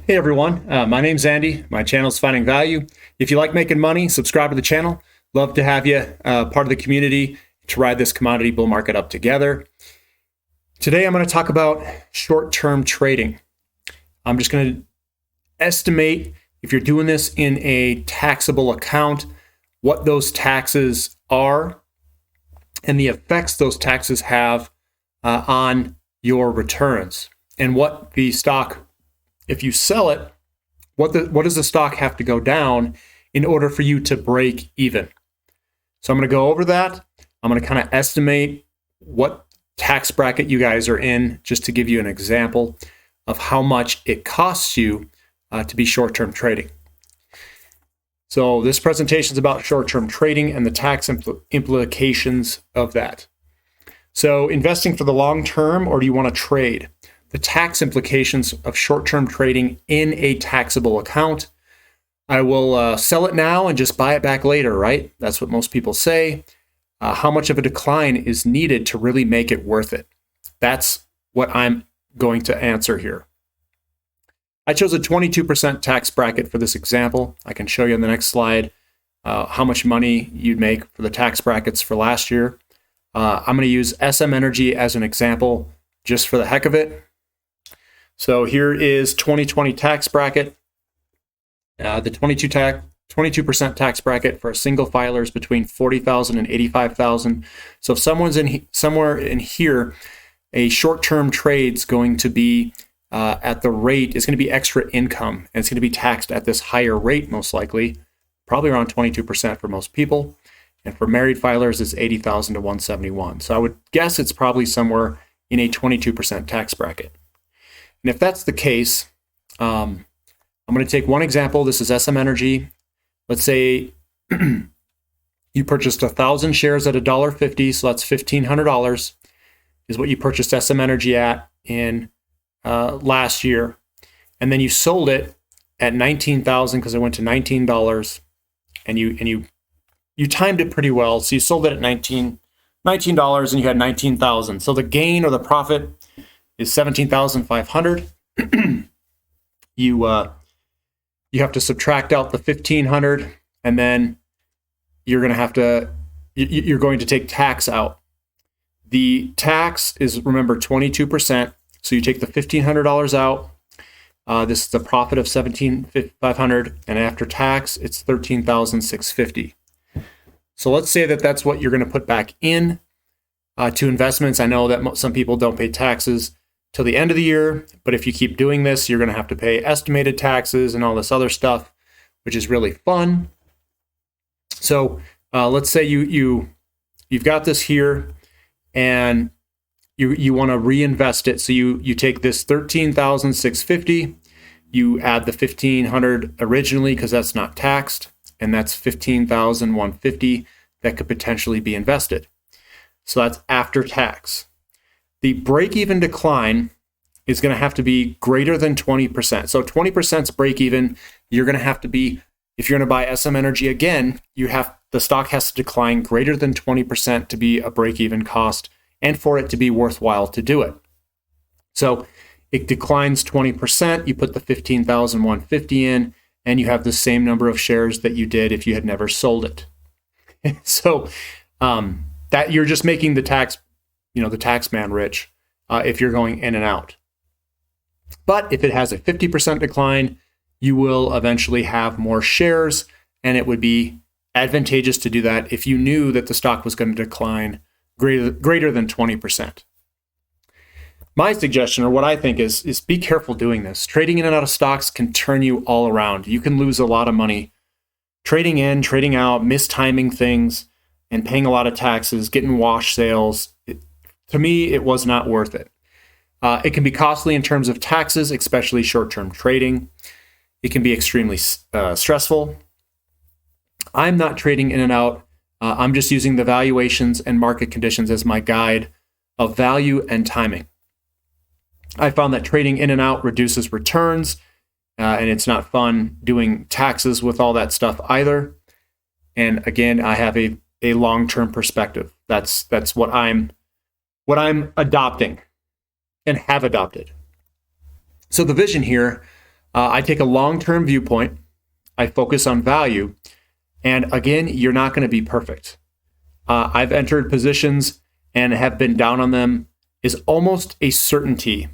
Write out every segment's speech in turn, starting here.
Hey everyone, my name's Andy. My channel's Finding Value. If you like making money, subscribe to the channel. Love to have you part of the community to ride this commodity bull market up together. Today I'm going to talk about short-term trading. I'm just going to estimate, if you're doing this in a taxable account, what those taxes are and the effects those taxes have on your returns, and what the stock, if you sell it, what does the stock have to go down in order for you to break even? So I'm going to go over that. I'm going to kind of estimate what tax bracket you guys are in, just to give you an example of how much it costs you to be short-term trading. So this presentation is about short-term trading and the tax implications of that. So investing for the long term, or do you want to trade? The tax implications of short-term trading in a taxable account. I will sell it now and just buy it back later, right? That's what most people say. How much of a decline is needed to really make it worth it? That's what I'm going to answer here. I chose a 22% tax bracket for this example. I can show you on the next slide how much money you'd make for the tax brackets for last year. I'm going to use SM Energy as an example just for the heck of it. So here is 2020 tax bracket. The 22% tax bracket for a single filer is between $40,000 and $85,000. So if someone's somewhere in here, a short-term trade's going to be at the rate, it's going to be extra income, and it's going to be taxed at this higher rate, most likely, probably around 22% for most people. And for married filers, it's $80,000 to $171,000. So I would guess it's probably somewhere in a 22% tax bracket. And if that's the case, I'm going to take one example. This is SM Energy. Let's say you purchased 1,000 shares at $1.50, so that's $1,500 is what you purchased SM Energy at in last year. And then you sold it at $19,000 because it went to $19, and you timed it pretty well. So you sold it at $19 and you had $19,000. So the gain or the profit is $17,500. You have to subtract out the $1,500, and then you're going to take tax out. The tax is, remember, 22%. So you take the $1,500 out. This is a profit of $17,500, and after tax, it's $13,650. So let's say that that's what you're going to put back in to investments. I know that some people don't pay taxes till the end of the year, but if you keep doing this, you're going to have to pay estimated taxes and all this other stuff, which is really fun. So let's say you've got this here, and you want to reinvest it. So you take this $13,650, you add the $1,500 originally because that's not taxed, and that's $15,150 that could potentially be invested. So that's after tax. The break-even decline is going to have to be greater than 20%. So 20% is break-even. You're going to have to be, if you're going to buy SM Energy again, the stock has to decline greater than 20% to be a break-even cost, and for it to be worthwhile to do it. So it declines 20. You put the $15,150 in, and you have the same number of shares that you did if you had never sold it. So that you're just making the tax man rich if you're going in and out. But if it has a 50% decline, you will eventually have more shares, and it would be advantageous to do that if you knew that the stock was going to decline greater than 20%. My suggestion, or what I think, is be careful doing this. Trading in and out of stocks can turn you all around. You can lose a lot of money trading in, trading out, mistiming things, and paying a lot of taxes, getting wash sales. To me, it was not worth it. It can be costly in terms of taxes, especially short-term trading. It can be extremely stressful. I'm not trading in and out. I'm just using the valuations and market conditions as my guide of value and timing. I found that trading in and out reduces returns, and it's not fun doing taxes with all that stuff either. And again, I have a long-term perspective. That's what I'm adopting and have adopted. So the vision here I take a long-term viewpoint. I focus on value. And again, you're not going to be perfect. I've entered positions and have been down on them is almost a certainty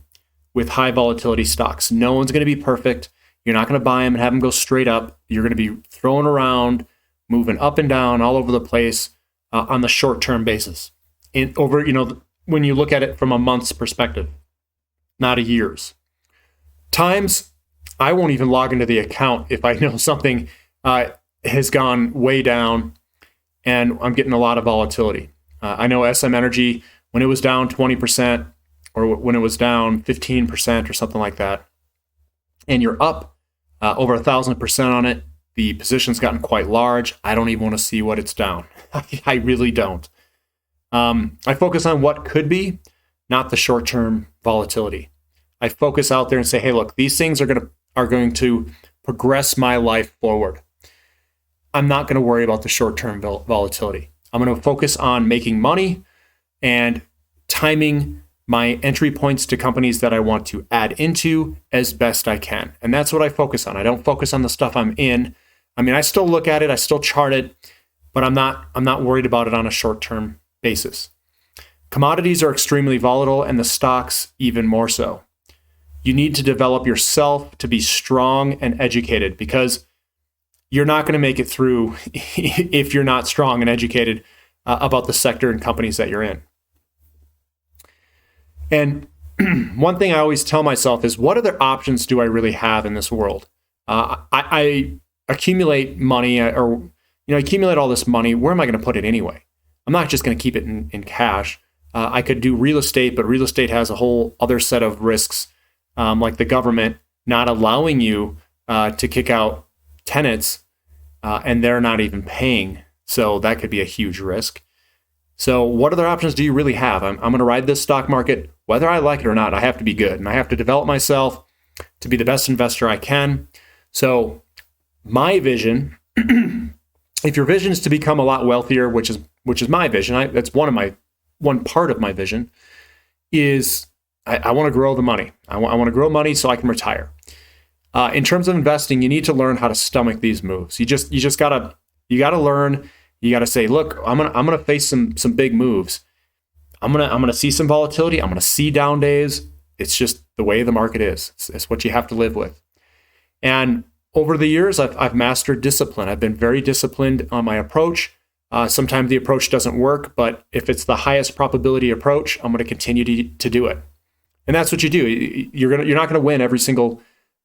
with high volatility stocks. No one's going to be perfect. You're not going to buy them and have them go straight up. You're going to be thrown around, moving up and down all over the place on the short-term basis. When you look at it from a month's perspective, not a year's. Times, I won't even log into the account if I know something has gone way down and I'm getting a lot of volatility. I know SM Energy, when it was down 20% or when it was down 15% or something like that, and you're up over 1,000% on it, the position's gotten quite large. I don't even want to see what it's down. I really don't. I focus on what could be, not the short-term volatility. I focus out there and say, hey, look, these things are going to progress my life forward. I'm not going to worry about the short-term volatility. I'm going to focus on making money and timing my entry points to companies that I want to add into as best I can. And that's what I focus on. I don't focus on the stuff I'm in. I mean, I still look at it, I still chart it, but I'm not worried about it on a short-term basis. Commodities are extremely volatile and the stocks even more so. You need to develop yourself to be strong and educated because you're not going to make it through if you're not strong and educated about the sector and companies that you're in. And one thing I always tell myself is, what other options do I really have in this world? I accumulate money accumulate all this money. Where am I going to put it anyway? I'm not just going to keep it in cash. I could do real estate, but real estate has a whole other set of risks, like the government not allowing you to kick out tenants, and they're not even paying. So that could be a huge risk. So what other options do you really have? I'm going to ride this stock market, whether I like it or not. I have to be good, and I have to develop myself to be the best investor I can. So my vision, if your vision is to become a lot wealthier, which is my vision, that's one part of my vision, is I want to grow the money. I want to grow money so I can retire. In terms of investing, you need to learn how to stomach these moves. You gotta learn. You gotta say, look, I'm gonna face some big moves. I'm gonna see some volatility. I'm gonna see down days. It's just the way the market is. It's what you have to live with. And over the years, I've mastered discipline. I've been very disciplined on my approach. Sometimes the approach doesn't work, but if it's the highest probability approach, I'm going to continue to do it. And that's what you do. You're not going to win every single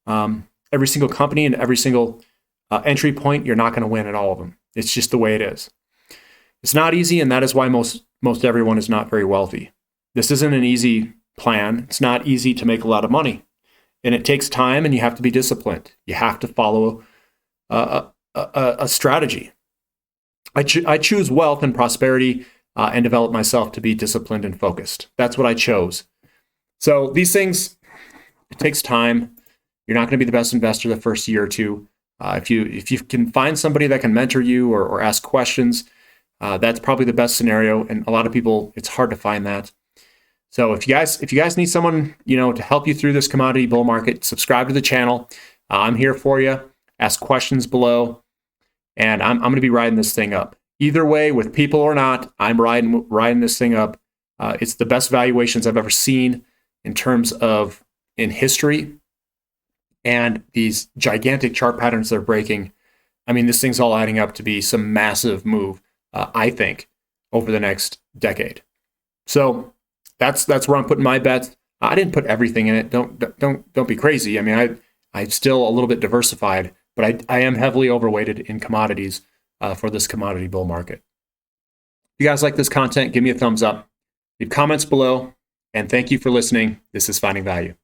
company and every single entry point. You're not going to win at all of them. It's just the way it is. It's not easy, and that is why most everyone is not very wealthy. This isn't an easy plan. It's not easy to make a lot of money, and it takes time, and you have to be disciplined. You have to follow a strategy. I choose wealth and prosperity and develop myself to be disciplined and focused. That's what I chose. So these things, it takes time. You're not going to be the best investor the first year or two. If you can find somebody that can mentor you or ask questions, that's probably the best scenario. And a lot of people, it's hard to find that. So if you guys need someone to help you through this commodity bull market, subscribe to the channel. I'm here for you. Ask questions below. And I'm going to be riding this thing up. Either way, with people or not, I'm riding this thing up. It's the best valuations I've ever seen in terms of in history. And these gigantic chart patterns they're breaking. I mean, this thing's all adding up to be some massive move, I think, over the next decade. So that's where I'm putting my bets. I didn't put everything in it. Don't be crazy. I mean, I'm still a little bit diversified. But I am heavily overweighted in commodities for this commodity bull market. If you guys like this content, give me a thumbs up. Leave comments below. And thank you for listening. This is Finding Value.